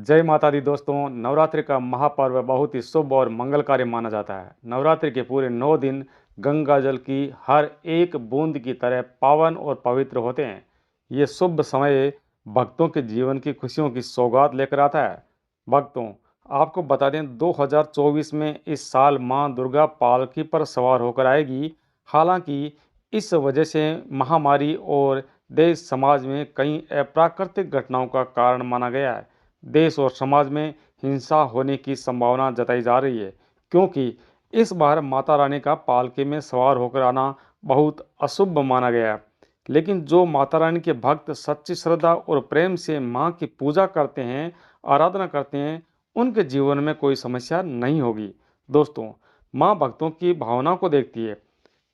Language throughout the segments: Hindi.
जय माता दी दोस्तों। नवरात्रि का महापर्व बहुत ही शुभ और मंगलकारी माना जाता है। नवरात्रि के पूरे 9 दिन गंगा जल की हर एक बूंद की तरह पावन और पवित्र होते हैं। ये शुभ समय भक्तों के जीवन की खुशियों की सौगात लेकर आता है। भक्तों, आपको बता दें 2024 में इस साल मां दुर्गा पालकी पर सवार होकर आएगी। हालांकि इस वजह से महामारी और देश समाज में कई अप्राकृतिक घटनाओं का कारण माना गया है। देश और समाज में हिंसा होने की संभावना जताई जा रही है, क्योंकि इस बार माता रानी का पालकी में सवार होकर आना बहुत अशुभ माना गया है। लेकिन जो माता रानी के भक्त सच्ची श्रद्धा और प्रेम से मां की पूजा करते हैं, आराधना करते हैं, उनके जीवन में कोई समस्या नहीं होगी। दोस्तों, मां भक्तों की भावना को देखती है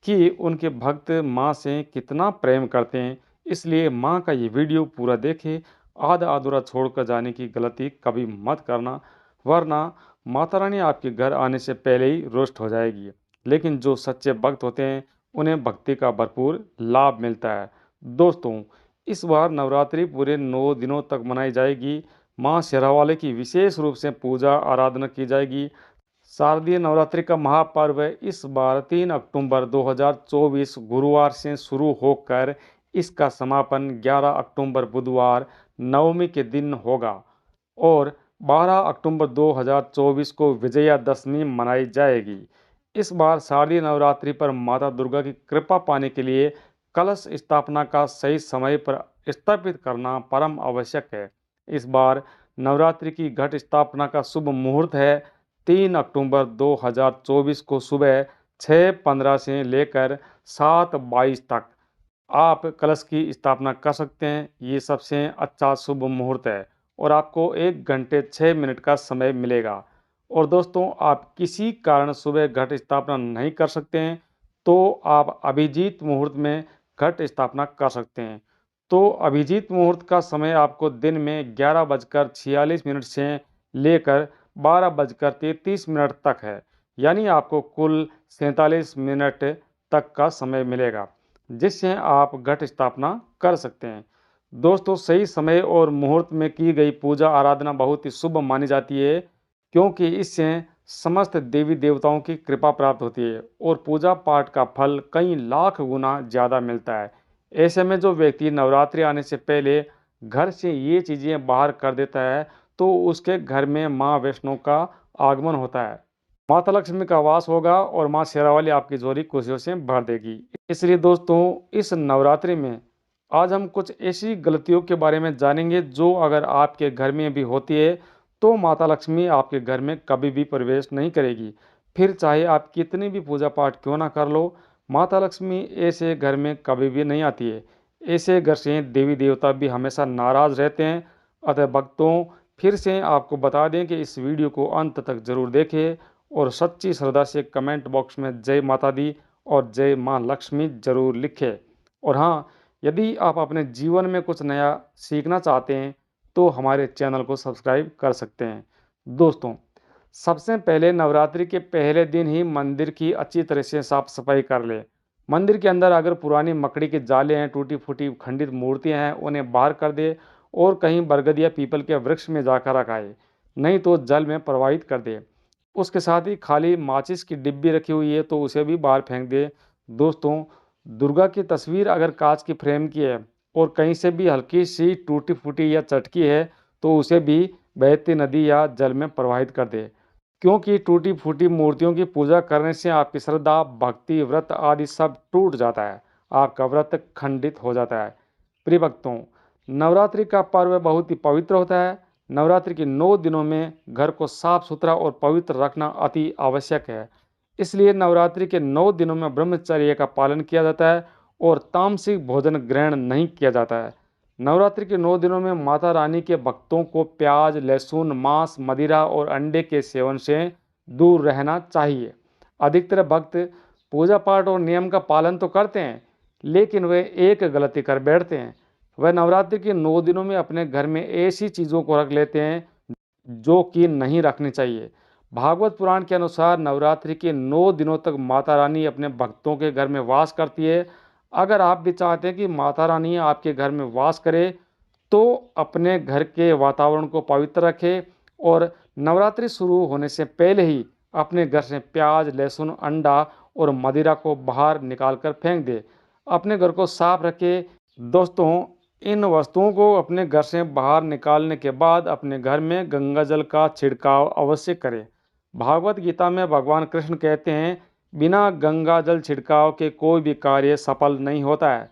कि उनके भक्त माँ से कितना प्रेम करते हैं। इसलिए माँ का ये वीडियो पूरा देखें। आधा अधूरा छोड़कर जाने की गलती कभी मत करना, वरना माता रानी आपके घर आने से पहले ही रुष्ट हो जाएगी। लेकिन जो सच्चे भक्त होते हैं, उन्हें भक्ति का भरपूर लाभ मिलता है। दोस्तों, इस बार नवरात्रि पूरे 9 दिनों तक मनाई जाएगी। माँ शेरावाली की विशेष रूप से पूजा आराधना की जाएगी। शारदीय नवरात्रि का महापर्व इस बार 3 अक्टूबर 2024 गुरुवार से शुरू होकर इसका समापन 11 अक्टूबर बुधवार नवमी के दिन होगा और 12 अक्टूबर 2024 को विजयादशमी मनाई जाएगी। इस बार शारदीय नवरात्रि पर माता दुर्गा की कृपा पाने के लिए कलश स्थापना का सही समय पर स्थापित करना परम आवश्यक है। इस बार नवरात्रि की घट स्थापना का शुभ मुहूर्त है 3 अक्टूबर 2024 को सुबह 6:15 से लेकर 7:22 तक आप कलश की स्थापना कर सकते हैं। ये सबसे अच्छा शुभ मुहूर्त है और आपको 1 घंटे 6 मिनट का समय मिलेगा। और दोस्तों, आप किसी कारण सुबह घट स्थापना नहीं कर सकते हैं, तो आप अभिजीत मुहूर्त में घट स्थापना कर सकते हैं। तो अभिजीत मुहूर्त का समय आपको दिन में 11:46 से लेकर 12:33 तक है। यानी आपको कुल 47 मिनट तक का समय मिलेगा, जिससे आप घट स्थापना कर सकते हैं। दोस्तों, सही समय और मुहूर्त में की गई पूजा आराधना बहुत ही शुभ मानी जाती है, क्योंकि इससे समस्त देवी देवताओं की कृपा प्राप्त होती है और पूजा पाठ का फल कई लाख गुना ज़्यादा मिलता है। ऐसे में जो व्यक्ति नवरात्रि आने से पहले घर से ये चीज़ें बाहर कर देता है, तो उसके घर में माँ वैष्णो का आगमन होता है, माता लक्ष्मी का वास होगा और माँ शेरावाली आपकी झोली खुशियों से भर देगी। इसलिए दोस्तों, इस नवरात्रि में आज हम कुछ ऐसी गलतियों के बारे में जानेंगे जो अगर आपके घर में भी होती है, तो माता लक्ष्मी आपके घर में कभी भी प्रवेश नहीं करेगी। फिर चाहे आप कितनी भी पूजा पाठ क्यों ना कर लो, माता लक्ष्मी ऐसे घर में कभी भी नहीं आती है। ऐसे घर से देवी देवता भी हमेशा नाराज रहते हैं। अतः भक्तों, फिर से आपको बता दें कि इस वीडियो को अंत तक जरूर देखें और सच्ची श्रद्धा से कमेंट बॉक्स में जय माता दी और जय माँ लक्ष्मी जरूर लिखें। और हाँ, यदि आप अपने जीवन में कुछ नया सीखना चाहते हैं, तो हमारे चैनल को सब्सक्राइब कर सकते हैं। दोस्तों, सबसे पहले नवरात्रि के पहले दिन ही मंदिर की अच्छी तरह से साफ सफाई कर लें। मंदिर के अंदर अगर पुरानी मकड़ी के जाले हैं, टूटी फूटी खंडित मूर्तियां हैं, उन्हें बाहर कर दे और कहीं बरगद या पीपल के वृक्ष में जाकर रखाए, नहीं तो जल में प्रवाहित कर दे। उसके साथ ही खाली माचिस की डिब्बी रखी हुई है, तो उसे भी बाहर फेंक दे। दोस्तों, दुर्गा की तस्वीर अगर कांच की फ्रेम की है और कहीं से भी हल्की सी टूटी फूटी या चटकी है, तो उसे भी बहती नदी या जल में प्रवाहित कर दे, क्योंकि टूटी फूटी मूर्तियों की पूजा करने से आपकी श्रद्धा, भक्ति, व्रत आदि सब टूट जाता है, आपका व्रत खंडित हो जाता है। प्रिय भक्तों, नवरात्रि का पर्व बहुत ही पवित्र होता है। नवरात्रि के 9 दिनों में घर को साफ सुथरा और पवित्र रखना अति आवश्यक है। इसलिए नवरात्रि के 9 दिनों में ब्रह्मचर्य का पालन किया जाता है और तामसिक भोजन ग्रहण नहीं किया जाता है। नवरात्रि के 9 दिनों में माता रानी के भक्तों को प्याज, लहसुन, मांस, मदिरा और अंडे के सेवन से दूर रहना चाहिए। अधिकतर भक्त पूजा पाठ और नियम का पालन तो करते हैं, लेकिन वे एक गलती कर बैठते हैं। वह नवरात्रि के 9 दिनों में अपने घर में ऐसी चीज़ों को रख लेते हैं जो कि नहीं रखनी चाहिए। भागवत पुराण के अनुसार नवरात्रि के 9 दिनों तक माता रानी अपने भक्तों के घर में वास करती है। अगर आप भी चाहते हैं कि माता रानी आपके घर में वास करे, तो अपने घर के वातावरण को पवित्र रखें और नवरात्रि शुरू होने से पहले ही अपने घर से प्याज, लहसुन, अंडा और मदिरा को बाहर निकाल कर फेंक दें। अपने घर को साफ रखें। दोस्तों, इन वस्तुओं को अपने घर से बाहर निकालने के बाद अपने घर में गंगा जल का छिड़काव अवश्य करें। भागवत गीता में भगवान कृष्ण कहते हैं, बिना गंगा जल छिड़काव के कोई भी कार्य सफल नहीं होता है।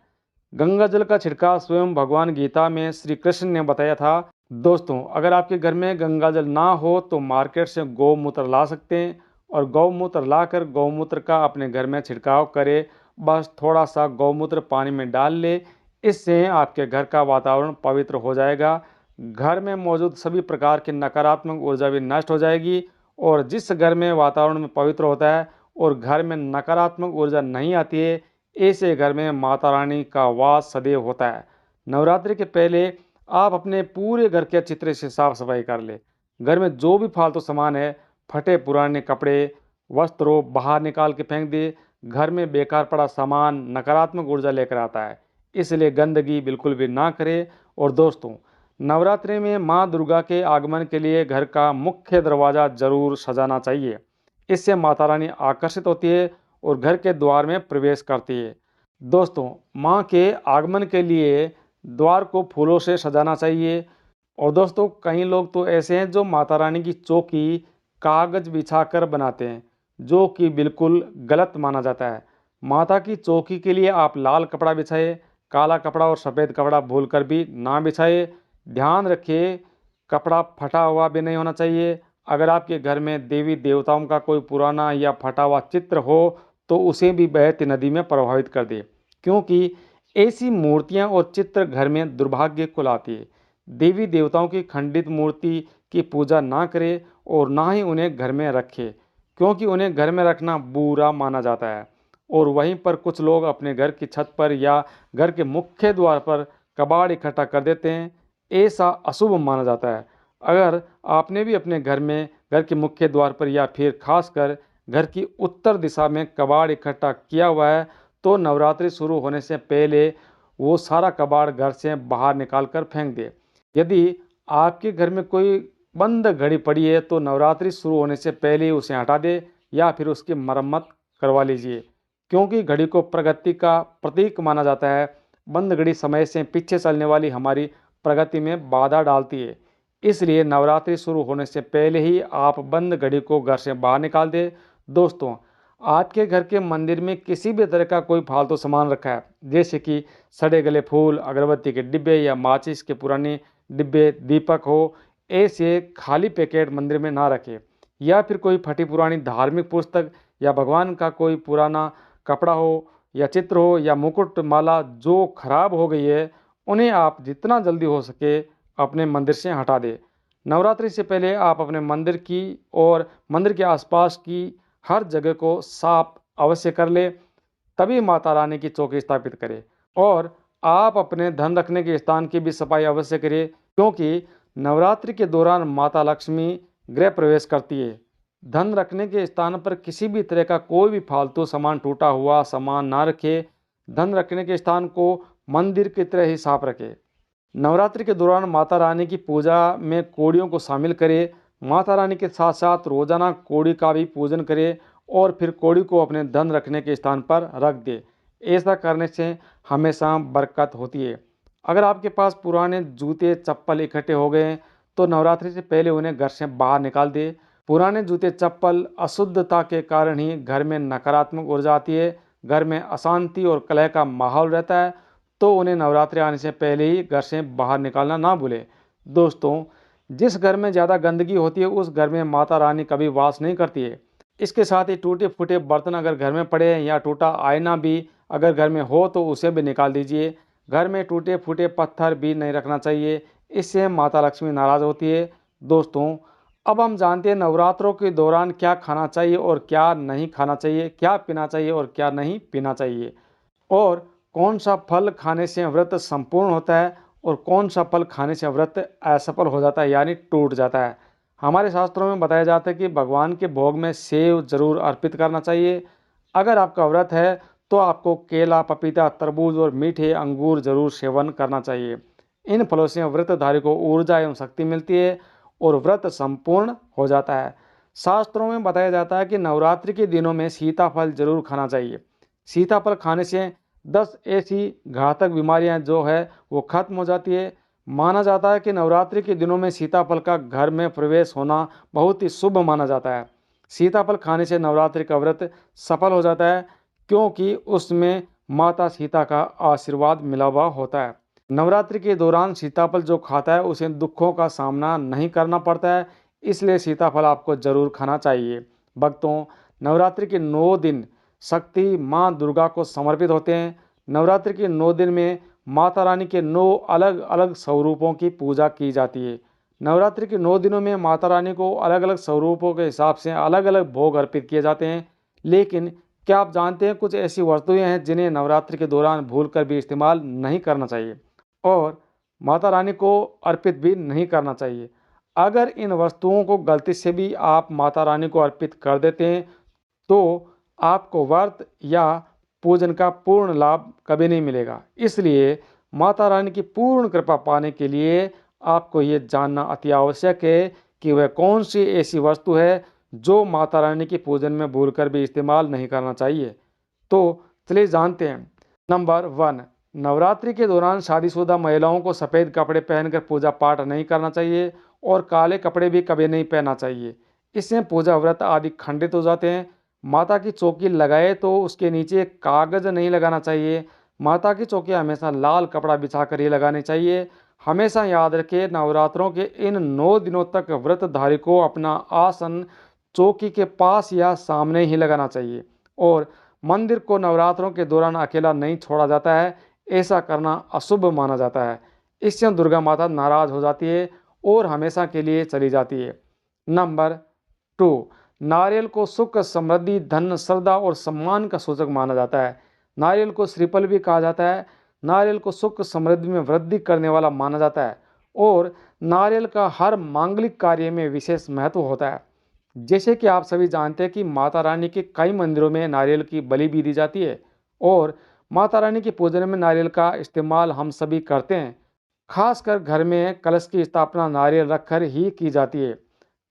गंगा जल का छिड़काव स्वयं भगवान गीता में श्री कृष्ण ने बताया था। दोस्तों, अगर आपके घर में गंगा जल ना हो तो मार्केट से गौमूत्र ला सकते हैं और गौमूत्र लाकर गौमूत्र का अपने घर में छिड़काव करें। बस थोड़ा सा गौमूत्र पानी में डाल ले, इससे आपके घर का वातावरण पवित्र हो जाएगा। घर में मौजूद सभी प्रकार की नकारात्मक ऊर्जा भी नष्ट हो जाएगी और जिस घर में वातावरण में पवित्र होता है और घर में नकारात्मक ऊर्जा नहीं आती है, ऐसे घर में माता रानी का वास सदैव होता है। नवरात्रि के पहले आप अपने पूरे घर के अच्छी तरह से साफ सफाई कर ले। घर में जो भी फालतू सामान है, फटे पुराने कपड़े, वस्त्रों बाहर निकाल के फेंक दे। घर में बेकार पड़ा सामान नकारात्मक ऊर्जा लेकर आता है, इसलिए गंदगी बिल्कुल भी ना करें। और दोस्तों, नवरात्रि में माँ दुर्गा के आगमन के लिए घर का मुख्य दरवाज़ा जरूर सजाना चाहिए। इससे माता रानी आकर्षित होती है और घर के द्वार में प्रवेश करती है। दोस्तों, माँ के आगमन के लिए द्वार को फूलों से सजाना चाहिए। और दोस्तों, कई लोग तो ऐसे हैं जो माता रानी की चौकी कागज बिछाकर बनाते हैं, जो कि बिल्कुल गलत माना जाता है। माता की चौकी के लिए आप लाल कपड़ा बिछाए, काला कपड़ा और सफ़ेद कपड़ा भूलकर भी ना बिछाए। ध्यान रखिए, कपड़ा फटा हुआ भी नहीं होना चाहिए। अगर आपके घर में देवी देवताओं का कोई पुराना या फटा हुआ चित्र हो तो उसे भी बहती नदी में प्रभावित कर दे, क्योंकि ऐसी मूर्तियां और चित्र घर में दुर्भाग्य को लाती है। देवी देवताओं की खंडित मूर्ति की पूजा ना करें और ना ही उन्हें घर में रखें, क्योंकि उन्हें घर में रखना बुरा माना जाता है। और वहीं पर कुछ लोग अपने घर की छत पर या घर के मुख्य द्वार पर कबाड़ इकट्ठा कर देते हैं, ऐसा अशुभ माना जाता है। अगर आपने भी अपने घर में घर के मुख्य द्वार पर या फिर खासकर घर की उत्तर दिशा में कबाड़ इकट्ठा किया हुआ है तो नवरात्रि शुरू होने से पहले वो सारा कबाड़ घर से बाहर निकाल कर फेंक दे। यदि आपके घर में कोई बंद घड़ी पड़ी है तो नवरात्रि शुरू होने से पहले ही उसे हटा दे या फिर उसकी मरम्मत करवा लीजिए, क्योंकि घड़ी को प्रगति का प्रतीक माना जाता है। बंद घड़ी समय से पीछे चलने वाली हमारी प्रगति में बाधा डालती है, इसलिए नवरात्रि शुरू होने से पहले ही आप बंद घड़ी को घर से बाहर निकाल दें। दोस्तों, आपके घर के मंदिर में किसी भी तरह का कोई फालतू सामान रखा है, जैसे कि सड़े गले फूल, अगरबत्ती के डिब्बे या माचिस के पुराने डिब्बे, दीपक हो, ऐसे खाली पैकेट मंदिर में ना रखें। या फिर कोई फटी पुरानी धार्मिक पुस्तक या भगवान का कोई पुराना कपड़ा हो या चित्र हो या मुकुट माला जो खराब हो गई है, उन्हें आप जितना जल्दी हो सके अपने मंदिर से हटा दें। नवरात्रि से पहले आप अपने मंदिर की और मंदिर के आसपास की हर जगह को साफ अवश्य कर ले, तभी माता रानी की चौकी स्थापित करें। और आप अपने धन रखने के स्थान की भी सफाई अवश्य करें, क्योंकि नवरात्रि के दौरान माता लक्ष्मी गृह प्रवेश करती है। धन रखने के स्थान पर किसी भी तरह का कोई भी फालतू सामान, टूटा हुआ सामान ना रखें। धन रखने के स्थान को मंदिर की तरह ही साफ रखें। नवरात्रि के दौरान माता रानी की पूजा में कोड़ियों को शामिल करें। माता रानी के साथ साथ रोजाना कोड़ी का भी पूजन करें और फिर कोड़ी को अपने धन रखने के स्थान पर रख दें। ऐसा करने से हमेशा बरकत होती है। अगर आपके पास पुराने जूते चप्पल इकट्ठे हो गए हैं तो नवरात्रि से पहले उन्हें घर से बाहर निकाल दें। पुराने जूते चप्पल अशुद्धता के कारण ही घर में नकारात्मक ऊर्जा आती है, घर में अशांति और कलह का माहौल रहता है, तो उन्हें नवरात्रि आने से पहले ही घर से बाहर निकालना ना भूलें। दोस्तों, जिस घर में ज़्यादा गंदगी होती है उस घर में माता रानी कभी वास नहीं करती है। इसके साथ ही टूटे फूटे बर्तन अगर घर में पड़े हैं या टूटा आईना भी अगर घर में हो तो उसे भी निकाल दीजिए। घर में टूटे फूटे पत्थर भी नहीं रखना चाहिए, इससे माता लक्ष्मी नाराज़ होती है। दोस्तों, अब हम जानते हैं नवरात्रों के दौरान क्या खाना चाहिए और क्या नहीं खाना चाहिए, क्या पीना चाहिए और क्या नहीं पीना चाहिए, और कौन सा फल खाने से व्रत संपूर्ण होता है और कौन सा फल खाने से व्रत असफल हो जाता है, यानी टूट जाता है। हमारे शास्त्रों में बताया जाता है कि भगवान के भोग में सेव जरूर अर्पित करना चाहिए। अगर आपका व्रत है तो आपको केला, पपीता, तरबूज और मीठे अंगूर जरूर सेवन करना चाहिए। इन फलों से व्रतधारी को ऊर्जा एवं शक्ति मिलती है और व्रत संपूर्ण हो जाता है। शास्त्रों में बताया जाता है कि नवरात्रि के दिनों में सीताफल जरूर खाना चाहिए। सीताफल खाने से 10 ऐसी घातक बीमारियां जो है वो खत्म हो जाती है। माना जाता है कि नवरात्रि के दिनों में सीताफल का घर में प्रवेश होना बहुत ही शुभ माना जाता है। सीताफल खाने से नवरात्रि का व्रत सफल हो जाता है, क्योंकि उसमें माता सीता का आशीर्वाद मिला हुआ होता है। नवरात्रि के दौरान सीताफल जो खाता है उसे दुखों का सामना नहीं करना पड़ता है, इसलिए सीताफल आपको जरूर खाना चाहिए। भक्तों, नवरात्रि के 9 दिन शक्ति माँ दुर्गा को समर्पित होते हैं। नवरात्रि के 9 दिन में माता रानी के 9 अलग अलग स्वरूपों की पूजा की जाती है। नवरात्रि के 9 दिनों में माता रानी को अलग अलग स्वरूपों के हिसाब से अलग अलग भोग अर्पित किए जाते हैं। लेकिन क्या आप जानते हैं, कुछ ऐसी वस्तुएं हैं जिन्हें नवरात्रि के दौरान भूलकर भी इस्तेमाल नहीं करना चाहिए और माता रानी को अर्पित भी नहीं करना चाहिए। अगर इन वस्तुओं को गलती से भी आप माता रानी को अर्पित कर देते हैं तो आपको व्रत या पूजन का पूर्ण लाभ कभी नहीं मिलेगा। इसलिए माता रानी की पूर्ण कृपा पाने के लिए आपको ये जानना अति आवश्यक है कि वह कौन सी ऐसी वस्तु है जो माता रानी के पूजन में भूलकर भी इस्तेमाल नहीं करना चाहिए। तो चलिए जानते हैं। नंबर 1, नवरात्रि के दौरान शादीशुदा महिलाओं को सफ़ेद कपड़े पहनकर पूजा पाठ नहीं करना चाहिए और काले कपड़े भी कभी नहीं पहनना चाहिए। इससे पूजा व्रत आदि खंडित हो जाते हैं। माता की चौकी लगाए तो उसके नीचे कागज नहीं लगाना चाहिए। माता की चौकी हमेशा लाल कपड़ा बिछाकर ही लगानी चाहिए। हमेशा याद रखें, नवरात्रों के इन 9 दिनों तक व्रतधारी को अपना आसन चौकी के पास या सामने ही लगाना चाहिए और मंदिर को नवरात्रों के दौरान अकेला नहीं छोड़ा जाता है। ऐसा करना अशुभ माना जाता है। इससे दुर्गा माता नाराज हो जाती है और हमेशा के लिए चली जाती है। नंबर 2, नारियल को सुख, समृद्धि, धन, श्रद्धा और सम्मान का सूचक माना जाता है। नारियल को श्रीफल भी कहा जाता है। नारियल को सुख समृद्धि में वृद्धि करने वाला माना जाता है और नारियल का हर मांगलिक कार्य में विशेष महत्व होता है। जैसे कि आप सभी जानते हैं कि माता रानी के कई मंदिरों में नारियल की बलि भी दी जाती है और माता रानी के पूजन में नारियल का इस्तेमाल हम सभी करते हैं। खासकर घर में कलश की स्थापना नारियल रखकर ही की जाती है।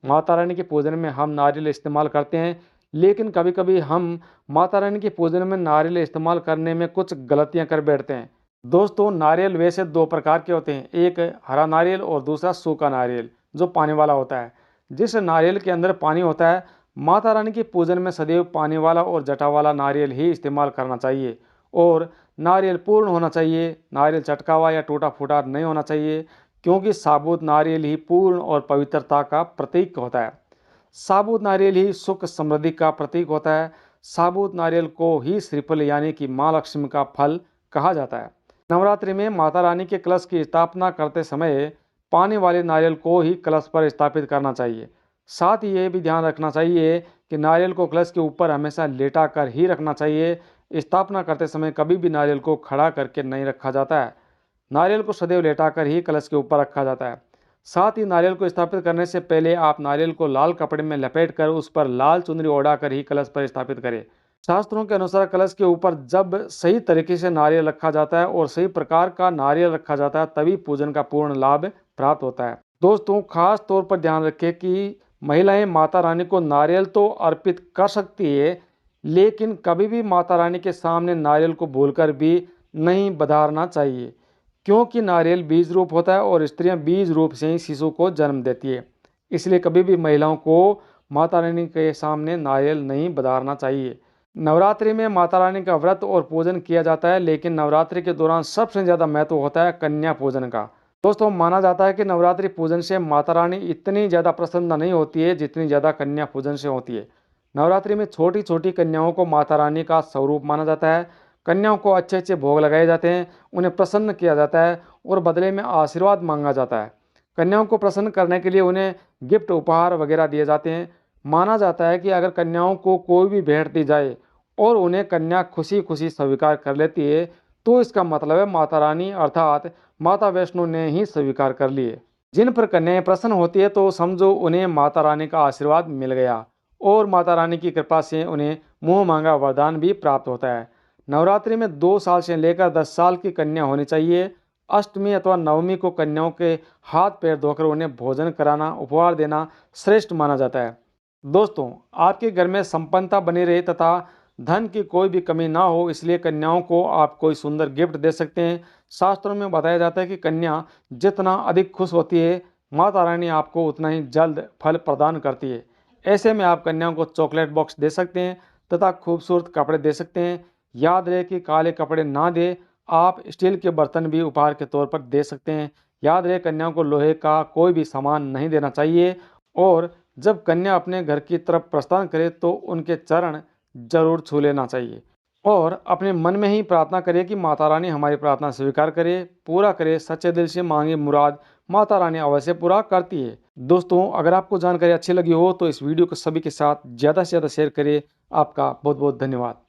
माता रानी के पूजन में हम नारियल इस्तेमाल करते हैं, लेकिन कभी कभी हम माता रानी के पूजन में नारियल इस्तेमाल करने में कुछ गलतियां कर बैठते हैं। दोस्तों, नारियल वैसे 2 प्रकार के होते हैं, एक हरा नारियल और दूसरा सूखा नारियल जो पानी वाला होता है। जिस नारियल के अंदर पानी होता है, माता रानी के पूजन में सदैव पानी वाला और जटा वाला नारियल ही इस्तेमाल करना चाहिए और नारियल पूर्ण होना चाहिए। नारियल चटका हुआ या टूटा फूटा नहीं होना चाहिए, क्योंकि साबुत नारियल ही पूर्ण और पवित्रता का प्रतीक होता है। साबुत नारियल ही सुख समृद्धि का प्रतीक होता है। साबुत नारियल को ही श्रीफल यानी कि माँ लक्ष्मी का फल कहा जाता है। नवरात्रि में माता रानी के कलश की स्थापना करते समय पानी वाले नारियल को ही कलश पर स्थापित करना चाहिए। साथ ही ये भी ध्यान रखना चाहिए कि नारियल को कलश के ऊपर हमेशा लेटा कर ही रखना चाहिए। स्थापना करते समय कभी भी नारियल को खड़ा करके नहीं रखा जाता है। नारियल को सदैव लेटाकर ही कलश के ऊपर रखा जाता है। साथ ही नारियल को स्थापित करने से पहले आप नारियल को लाल कपड़े में लपेटकर उस पर लाल चुनरी ओढ़ाकर ही कलश पर स्थापित करें। शास्त्रों के अनुसार कलश के ऊपर जब सही तरीके से नारियल रखा जाता है और सही प्रकार का नारियल रखा जाता है, तभी पूजन का पूर्ण लाभ प्राप्त होता है। दोस्तों, खास तौर पर ध्यान रखें कि महिलाएं माता रानी को नारियल तो अर्पित कर सकती है, लेकिन कभी भी माता रानी के सामने नारियल को भूलकर भी नहीं बधारना चाहिए, क्योंकि नारियल बीज रूप होता है और स्त्रियां बीज रूप से ही शिशु को जन्म देती है। इसलिए कभी भी महिलाओं को माता रानी के सामने नारियल नहीं बधारना चाहिए। नवरात्रि में माता रानी का व्रत और पूजन किया जाता है, लेकिन नवरात्रि के दौरान सबसे ज़्यादा महत्व होता है कन्या पूजन का। दोस्तों, माना जाता है कि नवरात्रि पूजन से माता रानी इतनी ज़्यादा प्रसन्न नहीं होती है जितनी ज़्यादा कन्या पूजन से होती है। नवरात्रि में छोटी छोटी कन्याओं को माता रानी का स्वरूप माना जाता है। कन्याओं को अच्छे अच्छे भोग लगाए जाते हैं, उन्हें प्रसन्न किया जाता है और बदले में आशीर्वाद मांगा जाता है। कन्याओं को प्रसन्न करने के लिए उन्हें गिफ्ट उपहार वगैरह दिए जाते हैं। माना जाता है कि अगर कन्याओं को कोई भी भेंट दी जाए और उन्हें कन्या खुशी खुशी स्वीकार कर लेती है, तो इसका मतलब है माता रानी अर्थात माता वैष्णो ने ही स्वीकार कर लिए। जिन पर कन्याएं प्रसन्न होती है तो समझो उन्हें माता रानी का आशीर्वाद मिल गया और माता रानी की कृपा से उन्हें मुंह मांगा वरदान भी प्राप्त होता है। नवरात्रि में 2 साल से लेकर 10 साल की कन्या होनी चाहिए अष्टमी अथवा नवमी को कन्याओं के हाथ पैर धोकर उन्हें भोजन कराना, उपहार देना श्रेष्ठ माना जाता है। दोस्तों, आपके घर में संपन्नता बनी रहे तथा धन की कोई भी कमी ना हो, इसलिए कन्याओं को आप कोई सुंदर गिफ्ट दे सकते हैं। शास्त्रों में बताया जाता है कि कन्या जितना अधिक खुश होती है, माता रानी आपको उतना ही जल्द फल प्रदान करती है। ऐसे में आप कन्याओं को चॉकलेट बॉक्स दे सकते हैं तथा खूबसूरत कपड़े दे सकते हैं। याद रहे कि काले कपड़े ना दें, आप स्टील के बर्तन भी उपहार के तौर पर दे सकते हैं। याद रहे, कन्याओं को लोहे का कोई भी सामान नहीं देना चाहिए। और जब कन्या अपने घर की तरफ प्रस्थान करे तो उनके चरण जरूर छू लेना चाहिए और अपने मन में ही प्रार्थना करें कि माता रानी हमारी प्रार्थना स्वीकार करे, पूरा करे। सच्चे दिल से मांगे मुराद माता रानी अवश्य पूरा करती है। दोस्तों, अगर आपको जानकारी अच्छी लगी हो तो इस वीडियो को सभी के साथ ज़्यादा से ज़्यादा शेयर करें। आपका बहुत बहुत धन्यवाद।